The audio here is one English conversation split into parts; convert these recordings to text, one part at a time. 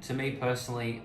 To me personally,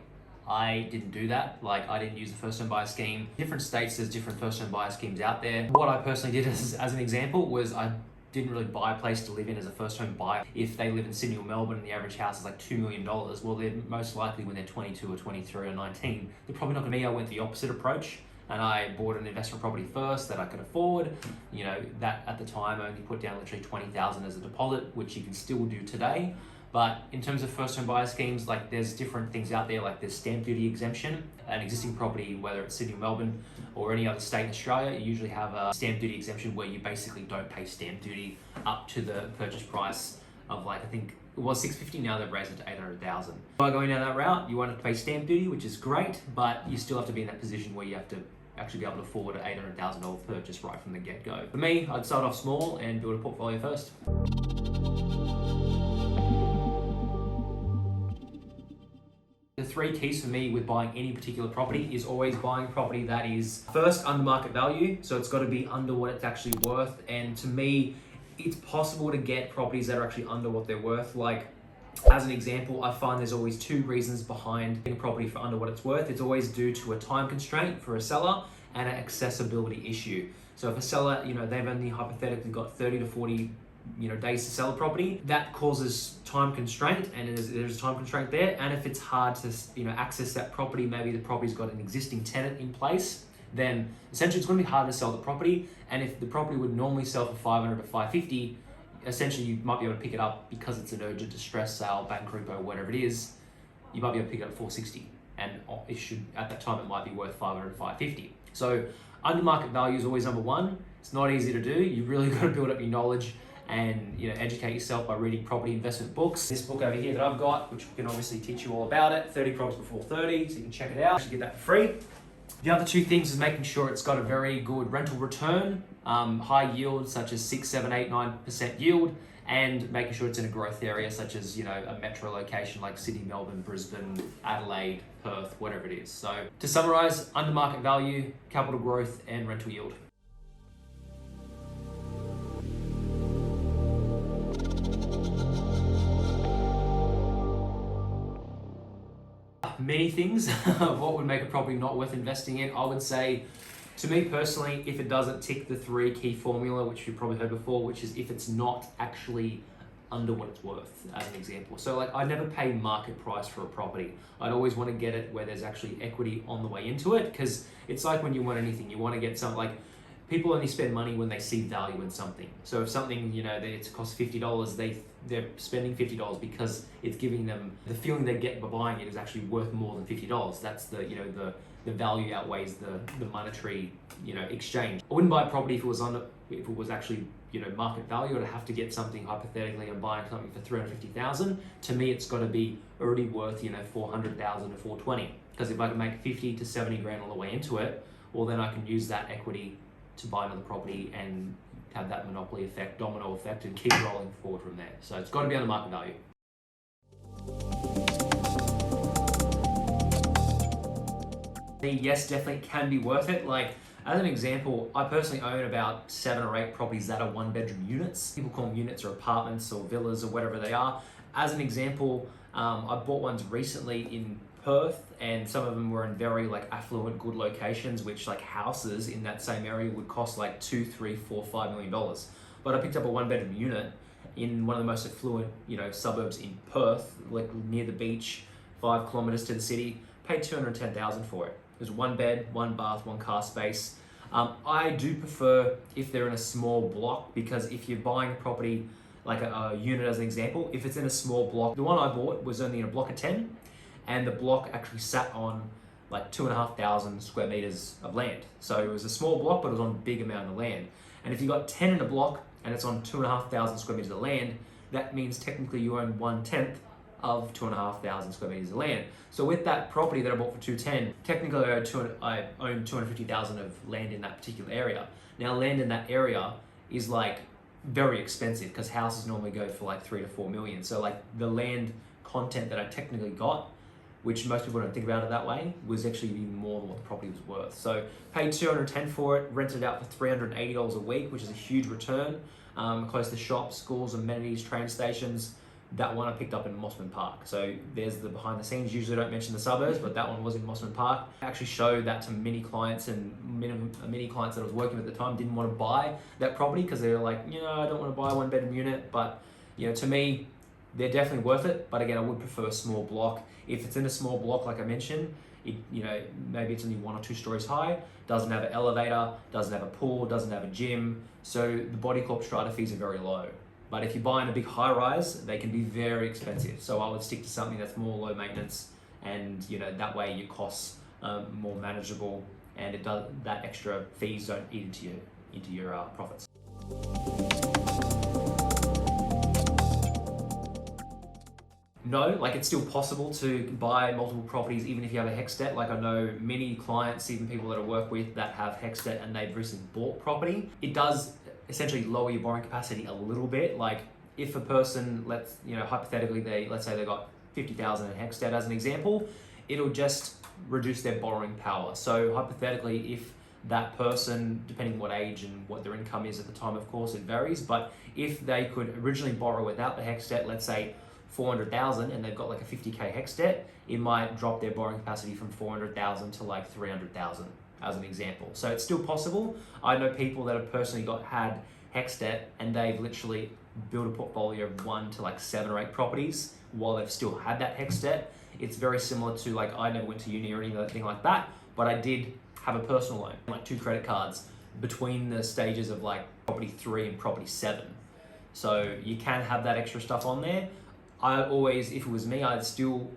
I didn't do that. Like, I didn't use the first home buyer scheme. Different states, there's different first home buyer schemes out there. What I personally did as an example was I didn't really buy a place to live in as a first home buyer. If they live in Sydney or Melbourne and the average house is like $2 million, well, they're most likely when they're 22 or 23 or 19, they're probably not gonna be. I went the opposite approach and I bought an investment property first that I could afford. You know, that at the time I only put down literally 20,000 as a deposit, which you can still do today. But in terms of first home buyer schemes, like there's different things out there, like there's stamp duty exemption. An existing property, whether it's Sydney, Melbourne, or any other state in Australia, you usually have a stamp duty exemption where you basically don't pay stamp duty up to the purchase price of, like, I think it was 650, now they've raised it to 800,000. By going down that route, you want to pay stamp duty, which is great, but you still have to be in that position where you have to actually be able to afford an $800,000 purchase right from the get-go. For me, I'd start off small and build a portfolio first. The three keys for me with buying any particular property is always buying property that is first under market value. So it's got to be under what it's actually worth. And to me, it's possible to get properties that are actually under what they're worth. Like, as an example, I find there's always two reasons behind getting a property for under what it's worth. It's always due to a time constraint for a seller and an accessibility issue. So if a seller, they've only hypothetically got 30 to 40 days to sell a property, that causes time constraint, and there's a time constraint there. And if it's hard to access that property, maybe the property's got an existing tenant in place, then essentially it's going to be hard to sell the property. And if the property would normally sell for 500 to 550, essentially you might be able to pick it up because it's an urgent distress sale, bank repo, whatever it is, you might be able to pick it up at 460, and it should, at that time, it might be worth 500 to 550. So under market value is always number one. It's not easy to do. You really got to build up your knowledge and educate yourself by reading property investment books. This book over here that I've got, which can obviously teach you all about it, 30 Properties Before 30, so you can check it out. You get that for free. The other two things is making sure it's got a very good rental return, high yield such as 6, 7, 8, 9% yield, and making sure it's in a growth area such as a metro location like Sydney, Melbourne, Brisbane, Adelaide, Perth, whatever it is. So to summarize, under market value, capital growth, and rental yield. Many things of what would make a property not worth investing in. I would say, to me personally, if it doesn't tick the three key formula, which you've probably heard before, which is if it's not actually under what it's worth, as an example. So like, I never pay market price for a property. I'd always want to get it where there's actually equity on the way into it, because it's like when you want anything, you want to get something. Like, people only spend money when they see value in something. So if something, it costs $50, they're spending $50 because it's giving them the feeling they get by buying it is actually worth more than $50. That's the value outweighs the monetary, exchange. I wouldn't buy a property if it was actually, market value. I'd have to get something, hypothetically, I'm buying something for 350,000. To me, it's got to be already worth, 400,000 to 420. Because if I can make 50 to 70 grand on the way into it, well, then I can use that equity to buy another property and have that monopoly effect, domino effect, and keep rolling forward from there. So it's got to be on the market value. Yes, definitely can be worth it. Like, as an example, I personally own about 7 or 8 properties that are 1-bedroom units. People call them units or apartments or villas or whatever they are. As an example, I bought ones recently in Perth, and some of them were in very affluent, good locations, which houses in that same area would cost like $2, $3, $4, $5 million. But I picked up a 1-bedroom unit in one of the most affluent, suburbs in Perth, near the beach, 5 kilometers to the city. Paid $210,000 for it. It was 1 bed, 1 bath, 1 car space. I do prefer if they're in a small block, because if you're buying a property like a unit, as an example, if it's in a small block, the one I bought was only in a block of 10. And the block actually sat on 2,500 square meters of land. So it was a small block, but it was on a big amount of land. And if you got 10 in a block and it's on 2,500 square meters of land, that means technically you own 1/10 of 2,500 square meters of land. So with that property that I bought for 210, technically I own 250,000 of land in that particular area. Now, land in that area is very expensive, because houses normally go for 3 to 4 million. So the land content that I technically got, which most people don't think about it that way, was actually even more than what the property was worth. So paid $210 for it, rented it out for $380 a week, which is a huge return. Close to shops, schools, amenities, train stations, That one I picked up in Mossman Park. So there's the behind the scenes. Usually don't mention the suburbs, but that one was in Mossman Park. I actually showed that to many clients, and many clients that I was working with at the time didn't want to buy that property because they were like, I don't want to buy a 1-bedroom unit. But to me, they're definitely worth it. But again, I would prefer a small block. If it's in a small block, like I mentioned, maybe it's only 1 or 2 stories high, doesn't have an elevator, doesn't have a pool, doesn't have a gym. So the Body Corp strata fees are very low. But if you buy in a big high rise, they can be very expensive. So I would stick to something that's more low maintenance, and that way your costs are more manageable, and that extra fees don't eat into your profits. No, it's still possible to buy multiple properties even if you have a HECS debt. I know many clients, even people that I work with that have HECS debt and they've recently bought property. It does essentially lower your borrowing capacity a little bit. If a person, hypothetically, let's say they got 50,000 in HECS debt as an example, it'll just reduce their borrowing power. So hypothetically, if that person, depending on what age and what their income is at the time, of course, it varies, but if they could originally borrow without the HECS debt, let's say 400,000, and they've got a 50K HECS debt, it might drop their borrowing capacity from 400,000 to 300,000 as an example. So it's still possible. I know people that have personally had HECS debt and they've literally built a portfolio of 1 to 7 or 8 properties while they've still had that HECS debt. It's very similar to I never went to uni or anything like that, but I did have a personal loan, 2 credit cards between the stages of property 3 and property 7. So you can have that extra stuff on there. I always, if it was me, I'd still,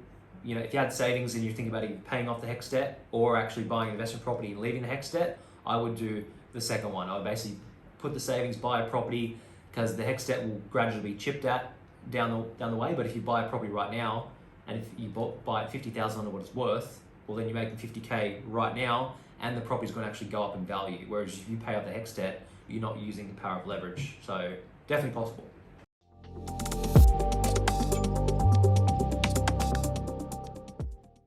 if you had savings and you think about either paying off the HECS debt or actually buying an investment property and leaving the HECS debt, I would do the second one. I would basically put the savings, buy a property, because the HECS debt will gradually be chipped at down the way. But if you buy a property right now, and if you buy it 50,000 under what it's worth, well then you're making 50K right now, and the property's going to actually go up in value. Whereas if you pay off the HECS debt, you're not using the power of leverage. So definitely possible.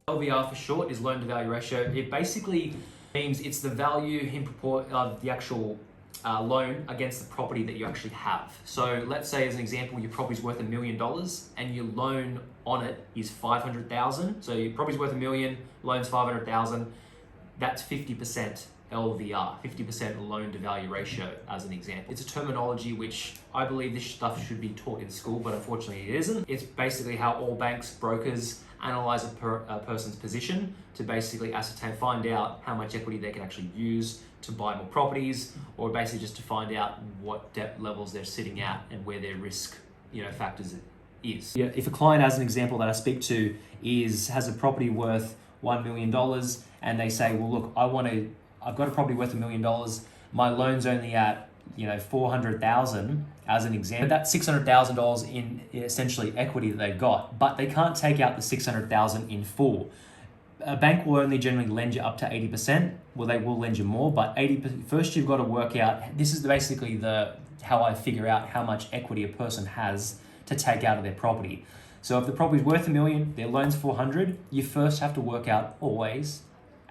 LVR for short is loan to value ratio. It basically means it's the value in proportion of the actual loan against the property that you actually have. So let's say, as an example, your property's worth $1 million and your loan on it is 500,000. So your property's worth $1 million, loan's 500,000. That's 50% LVR, 50% loan to value ratio, as an example. It's a terminology which I believe this stuff should be taught in school, but unfortunately it isn't. It's basically how all banks, brokers analyze a person's position to basically find out how much equity they can actually use to buy more properties, or basically just to find out what debt levels they're sitting at and where their risk factors is. Yeah, if a client, as an example that I speak to, has a property worth $1 million and they say, well, look, I've got a property worth $1 million, my loan's only at 400,000 as an example. That's $600,000 in essentially equity that they've got, but they can't take out the 600,000 in full. A bank will only generally lend you up to 80%. Well, they will lend you more, but 80%. First, you've got to work out. This is basically how I figure out how much equity a person has to take out of their property. So if the property's worth $1 million, their loan's 400, you first have to work out always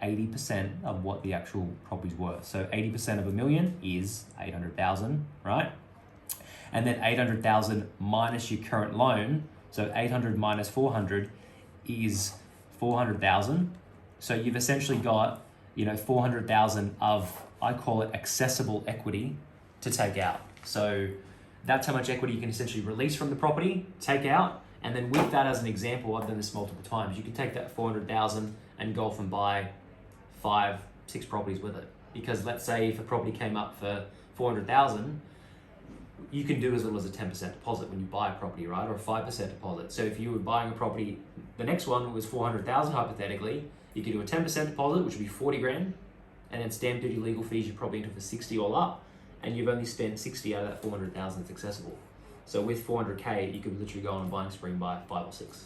80% of what the actual property's worth. So 80% of $1 million is 800,000, right? And then 800,000 minus your current loan. So 800 minus 400 is 400,000. So you've essentially got, 400,000 of, I call it accessible equity to take out. So that's how much equity you can essentially release from the property, take out. And then with that as an example, I've done this multiple times, you can take that 400,000 and go off and buy 5-6 properties with it. Because let's say if a property came up for 400,000, you can do as little as a 10% deposit when you buy a property, right? Or a 5% deposit. So if you were buying a property, the next one was 400,000 hypothetically, you could do a 10% deposit, which would be 40 grand, and then stamp duty, legal fees, you're probably into the 60 all up, and you've only spent 60 out of that 400,000 that's accessible. So with 400K, you could literally go on a buying spree and buy 5 or 6.